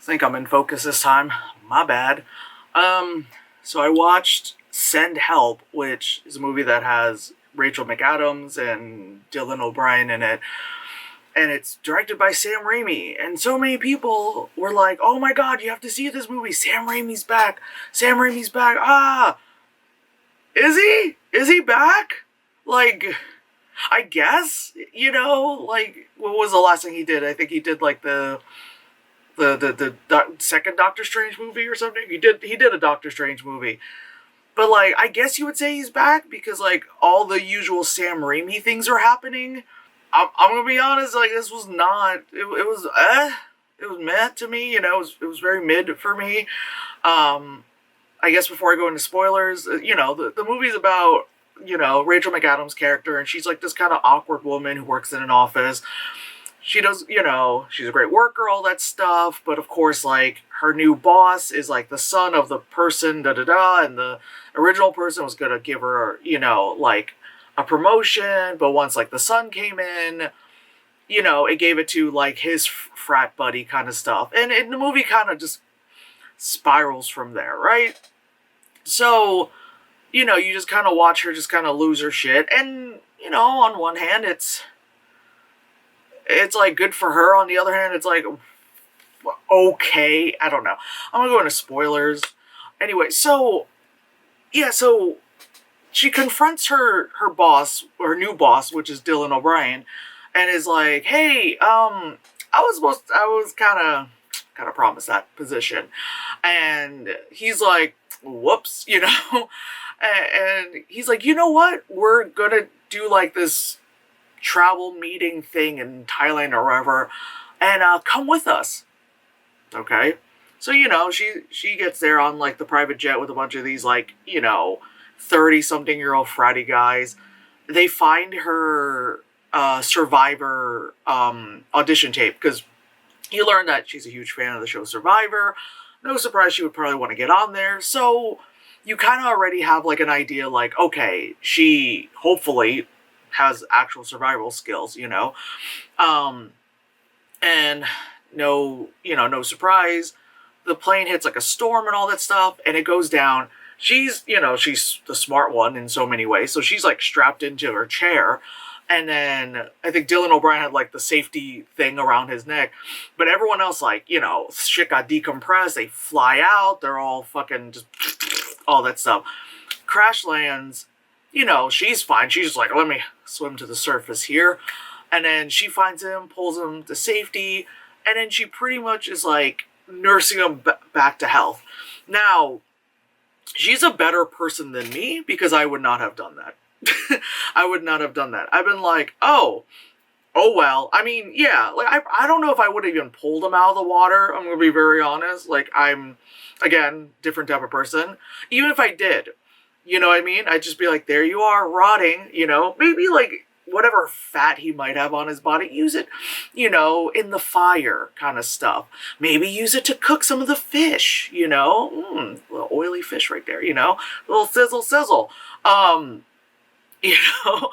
Think I'm in focus this time. My bad. So I watched Send Help, which is a movie that has Rachel McAdams and Dylan O'Brien in it, and it's directed by Sam Raimi. And so many people were like, "Oh my God, you have to see this movie! Sam Raimi's back! Sam Raimi's back! Ah, is he? Is he back? Like, I guess like what was the last thing he did? I think he did like the second Doctor Strange movie or something. He did a Doctor Strange movie, but like I guess you would say he's back because like all the usual Sam Raimi things are happening. I'm gonna be honest, like this was not. It was meh to me. It was very mid for me. Um, I guess before I go into spoilers, the movie's about Rachel McAdams' character, and she's like this kind of awkward woman who works in an office. She does, she's a great worker, all that stuff, but of course, like, her new boss is, like, the son of the person, da-da-da, and the original person was gonna give her, like, a promotion, but once, like, the son came in, it gave it to, like, his frat buddy kind of stuff, and the movie kind of just spirals from there, right? So, you just kind of watch her just kind of lose her shit, and, on one hand, it's like good for her. On the other hand, it's like okay. I don't know. I'm gonna go into spoilers. Anyway, so yeah, so she confronts her boss, her new boss, which is Dylan O'Brien, and is like, "Hey, I was kind of promised that position," and he's like, "Whoops," and he's like, "You know what? We're gonna do like this travel meeting thing in Thailand or wherever, and come with us." Okay, so she gets there on like the private jet with a bunch of these like 30-something-year-old fratty guys. They find her Survivor audition tape because you learn that she's a huge fan of the show Survivor. No surprise she would probably want to get on there. So you kind of already have like an idea like, okay, she hopefully has actual survival skills, Um, and no surprise, the plane hits like a storm and all that stuff, and it goes down. She's the smart one in so many ways, so she's like strapped into her chair. And then I think Dylan O'Brien had like the safety thing around his neck, but everyone else, like, shit got decompressed. They fly out. They're all fucking just all that stuff. Crash lands. She's fine. She's just like, let me swim to the surface here. And then she finds him, pulls him to safety, and then she pretty much is like nursing him back to health. Now, she's a better person than me because I would not have done that. I would not have done that. I've been like, oh well. I mean, yeah, like I don't know if I would have even pulled him out of the water. I'm gonna be very honest. Like I'm, again, different type of person. Even if I did, you know what I mean? I'd just be like, there you are, rotting, maybe like whatever fat he might have on his body, use it, in the fire kind of stuff. Maybe use it to cook some of the fish, little oily fish right there, little sizzle sizzle. Um, you know,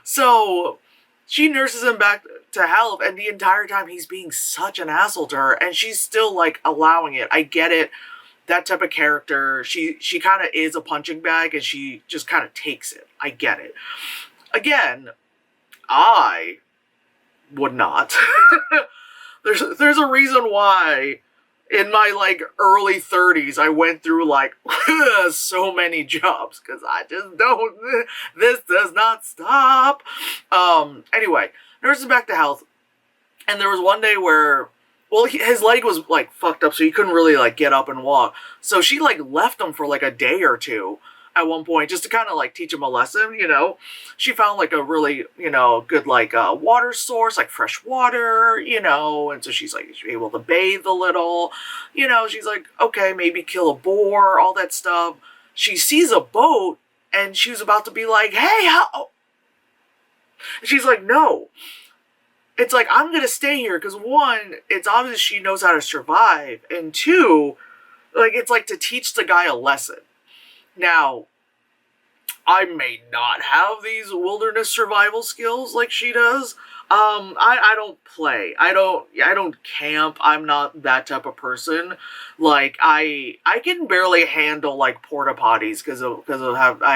so she nurses him back to health, and the entire time he's being such an asshole to her, and she's still like allowing it. I get it. That type of character, she kind of is a punching bag, and she just kind of takes it. I get it. Again, I would not. there's a reason why in my like early 30s I went through like so many jobs because I just don't. This does not stop. Anyway, nurses back to health, and there was one day where, well, his leg was like fucked up, so he couldn't really like get up and walk. So she like left him for like a day or two at one point just to kind of like teach him a lesson. She found like a really good like water source, like fresh water, and so she's like able to bathe a little. She's like, okay, maybe kill a boar, all that stuff. She sees a boat, and she was about to be like, hey, how? She's like, no. It's like, I'm gonna stay here because one, it's obvious she knows how to survive, and two, like it's like to teach the guy a lesson. Now, I may not have these wilderness survival skills like she does. I don't play. I don't camp. I'm not that type of person. Like I can barely handle like porta potties because I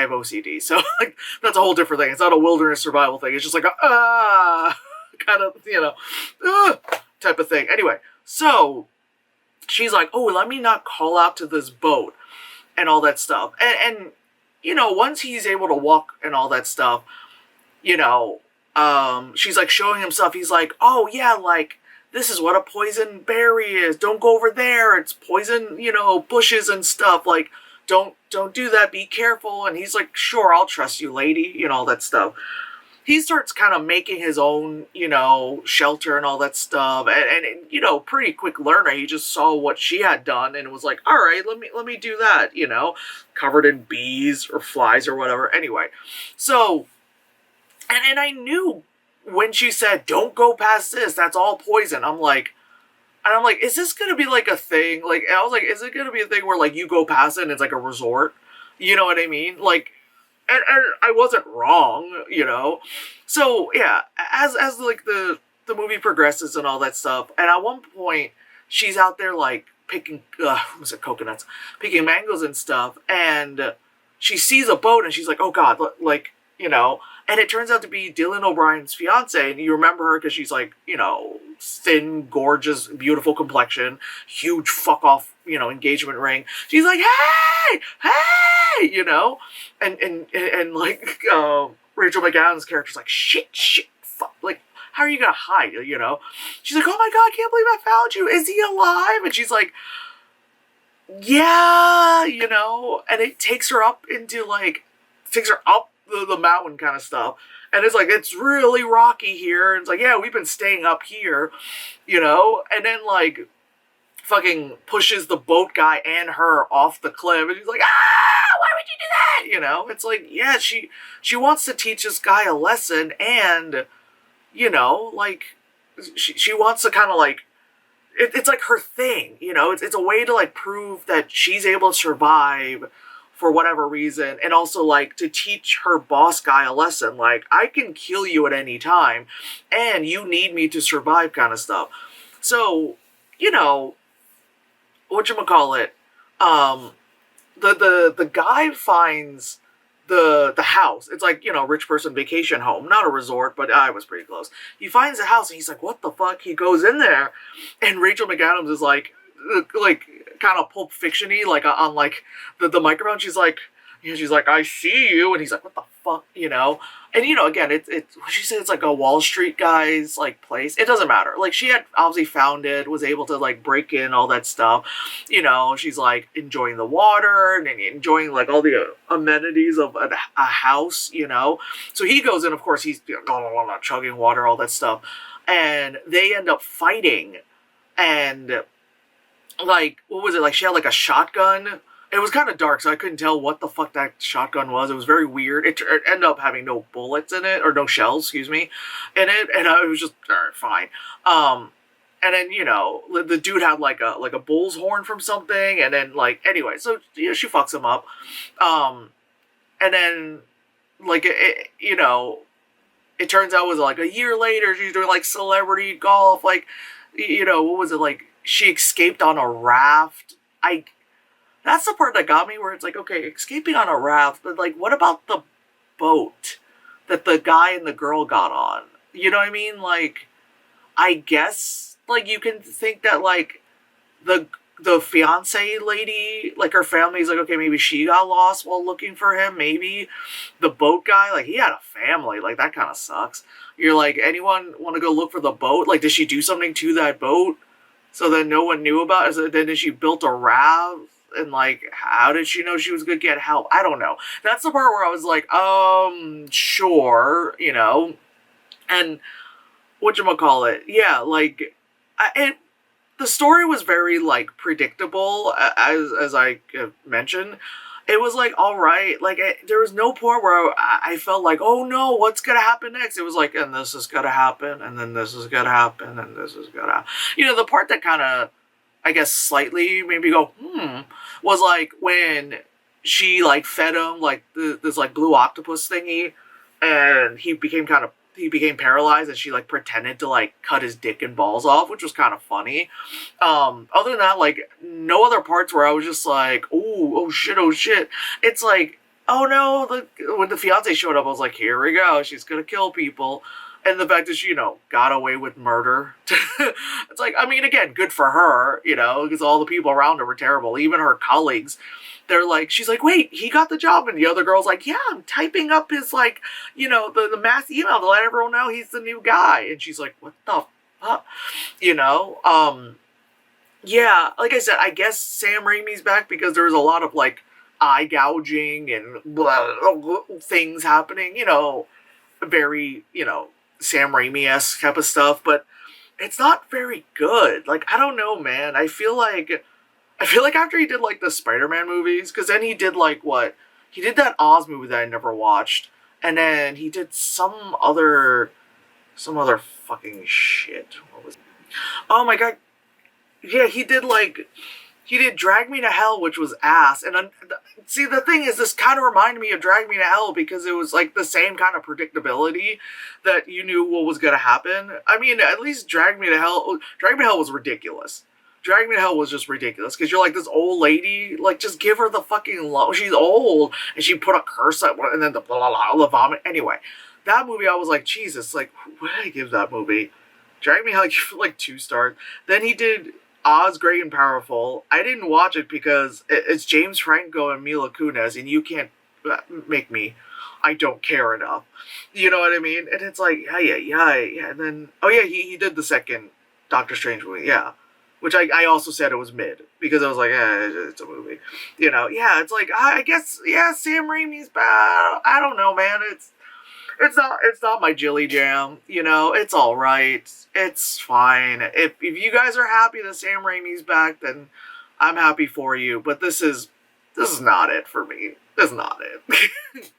have OCD. So like that's a whole different thing. It's not a wilderness survival thing. It's just like kind of, type of thing. Anyway, so she's like, "Oh, let me not call out to this boat and all that stuff." And once he's able to walk and all that stuff, you know, she's like showing him stuff. He's like, "Oh yeah, like this is what a poison berry is. Don't go over there. It's poison, bushes and stuff. Like, don't do that. Be careful." And he's like, "Sure, I'll trust you, lady." All that stuff. He starts kind of making his own, shelter and all that stuff. And pretty quick learner. He just saw what she had done and was like, "All right, let me do that." Covered in bees or flies or whatever. Anyway, so and I knew when she said, "Don't go past this, that's all poison." I'm like, is this gonna be like a thing? Like, I was like, is it gonna be a thing where like you go past it and it's like a resort? You know what I mean? Like, and I wasn't wrong. So yeah, as like the movie progresses and all that stuff, and at one point she's out there like picking was it coconuts, picking mangoes and stuff, and she sees a boat and she's like, "Oh God!" Like, and it turns out to be Dylan O'Brien's fiance, and you remember her because she's like, thin, gorgeous, beautiful complexion, huge fuck off, engagement ring. She's like, "Hey, hey," and like Rachel McAdams' character's like, "Shit, fuck, like, how are you gonna hide?" She's like, "Oh my God, I can't believe I found you. Is he alive?" And she's like, "Yeah," and it takes her up into like, takes her up the mountain kind of stuff. And it's like, it's really rocky here. And it's like, "Yeah, we've been staying up here," and then like fucking pushes the boat guy and her off the cliff. And he's like, why would you do that? It's like, yeah, she wants to teach this guy a lesson. And, like, she wants to kind of like, it's like her thing, it's a way to like prove that she's able to survive for whatever reason, and also like to teach her boss guy a lesson, like, I can kill you at any time and you need me to survive, kind of stuff. So, whatchamacallit, the guy finds the house. It's like, rich person vacation home, not a resort, but I was pretty close. He finds the house and he's like, "What the fuck?" He goes in there and Rachel McAdams is like kind of Pulp Fiction-y, like on like the microphone. She's like, "I see you," and he's like, "What the fuck?" And again, it's what she said, it's like a Wall Street guy's like place. It doesn't matter. Like, she had obviously found it, was able to like break in, all that stuff. She's like enjoying the water and enjoying like all the amenities of a house. So he goes in. Of course, he's chugging water, all that stuff, and they end up fighting. And like, what was it? Like, she had like a shotgun. It was kind of dark, so I couldn't tell what the fuck that shotgun was. It was very weird. It ended up having no bullets in it, or no shells, excuse me, in it, and it was just fine. And then the dude had like a bull's horn from something, and then like, anyway, so she fucks him up, and then like it turns out it was like a year later she's doing like celebrity golf, like what was it, like she escaped on a raft. That's the part that got me, where it's like, okay, escaping on a raft, but like, what about the boat that the guy and the girl got on? You know what I mean? Like, I guess, like, you can think that, like, the fiance lady, like, her family's like, okay, maybe she got lost while looking for him. Maybe the boat guy, like, he had a family. Like, that kind of sucks. You're like, anyone want to go look for the boat? Like, did she do something to that boat so that no one knew about it? So then did she build a raft? And like, how did she know she was gonna get help? I don't know. That's the part where I was like, sure, And whatchamacallit, yeah, like, the story was very like predictable, as I mentioned. It was like, all right, like, there was no point where I felt like, oh no, what's gonna happen next? It was like, and this is gonna happen, and then this is gonna happen, and this is gonna happen. The part that kind of, I guess, slightly made me go, was like when she like fed him like this like blue octopus thingy, and he became kind of he became paralyzed and she like pretended to like cut his dick and balls off, which was kind of funny. Other than that, like no other parts where I was just like, oh shit, oh shit. It's like, oh no, when the fiance showed up, I was like, here we go, she's gonna kill people. And the fact that she, got away with murder. It's like, I mean, again, good for her, because all the people around her were terrible. Even her colleagues, they're like, she's like, wait, he got the job. And the other girl's like, yeah, I'm typing up his, like, the mass email to let everyone know he's the new guy. And she's like, what the fuck? Yeah, like I said, I guess Sam Raimi's back because there's a lot of, like, eye gouging and blah, things happening, very, Sam Raimi-esque type of stuff, but it's not very good. Like, I don't know, man. I feel like after he did like the Spider-Man movies, because then he did like what? He did that Oz movie that I never watched, and then he did some other fucking shit. What was it? Oh my god. Yeah, he did Drag Me to Hell, which was ass. And see, the thing is, this kind of reminded me of Drag Me to Hell because it was like the same kind of predictability that you knew what was going to happen. I mean, at least Drag Me to Hell was ridiculous. Drag Me to Hell was just ridiculous because you're like this old lady, like just give her the fucking love. She's old and she put a curse at and then the blah blah blah, the vomit. Anyway, that movie I was like, Jesus, like what did I give that movie? Drag Me to Hell like 2 stars. Then he did Oz, Great and Powerful. I didn't watch it because it's James Franco and Mila Kunis, and you can't make me. I don't care enough. You know what I mean? And it's like, yeah. And then, oh yeah, he did the second Doctor Strange movie, yeah. Which I also said it was mid because I was like, it's a movie. Yeah, it's like I guess Sam Raimi's bad. I don't know, man. It's not my Jilly Jam, it's alright. It's fine. If you guys are happy that Sam Raimi's back, then I'm happy for you. But this is not it for me. This is not it.